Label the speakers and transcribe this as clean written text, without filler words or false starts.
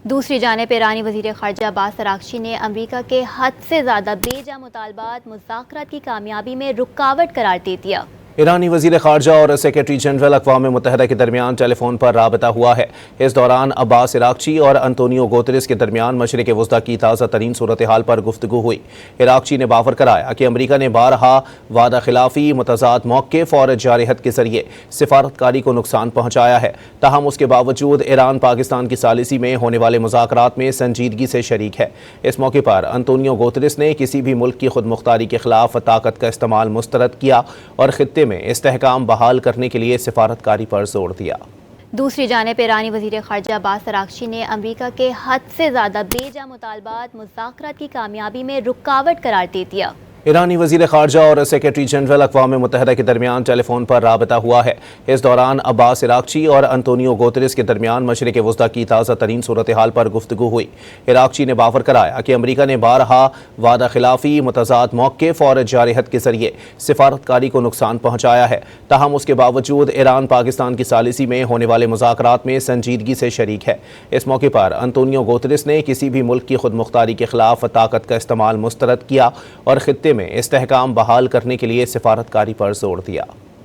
Speaker 1: دوسری جانب ایرانی وزیر خارجہ عباس اراغچی نے امریکہ کے حد سے زیادہ بے جا مطالبات مذاکرات کی کامیابی میں رکاوٹ قرار دے دیا۔
Speaker 2: ایرانی وزیر خارجہ اور سیکرٹری جنرل اقوام متحدہ کے درمیان ٹیلی فون پر رابطہ ہوا ہے۔ اس دوران عباس اراغچی اور انطونیو گوتریس کے درمیان مشرق وسطیٰ کی تازہ ترین صورتحال پر گفتگو ہوئی۔ اراغچی نے باور کرایا کہ امریکہ نے بارہا وعدہ خلافی، متضاد موقف اور جارحیت کے ذریعے سفارتکاری کو نقصان پہنچایا ہے، تاہم اس کے باوجود ایران پاکستان کی ثالثی میں ہونے والے مذاکرات میں سنجیدگی سے شریک ہے۔ اس موقع پر انطونیو گوتریس نے کسی بھی ملک کی خود مختاری کے خلاف طاقت کا استعمال مسترد کیا اور خطے میں استحکام بحال کرنے کے لیے سفارتکاری پر زور دیا۔
Speaker 1: دوسری جانب ایرانی وزیر خارجہ عباس اراغچی نے امریکہ کے حد سے زیادہ بے جا مطالبات مذاکرات کی کامیابی میں رکاوٹ قرار دے دیا۔
Speaker 2: ایرانی وزیر خارجہ اور سیکرٹری جنرل اقوام متحدہ کے درمیان ٹیلی فون پر رابطہ ہوا ہے۔ اس دوران عباس اراغچی اور انطونیو گوتریس کے درمیان مشرق وسطیٰ کی تازہ ترین صورتحال پر گفتگو ہوئی۔ اراغچی نے باور کرایا کہ امریکہ نے بارہا وعدہ خلافی، متضاد موقف اور جارحیت کے ذریعے سفارتکاری کو نقصان پہنچایا ہے، تاہم اس کے باوجود ایران پاکستان کی ثالثی میں ہونے والے مذاکرات میں سنجیدگی سے شریک ہے۔ اس موقع پر انطونیو گوتریس نے کسی بھی ملک کی خود مختاری کے خلاف طاقت کا استعمال مسترد کیا اور خطے میں استحکام بحال کرنے کے لیے سفارتکاری پر زور دیا۔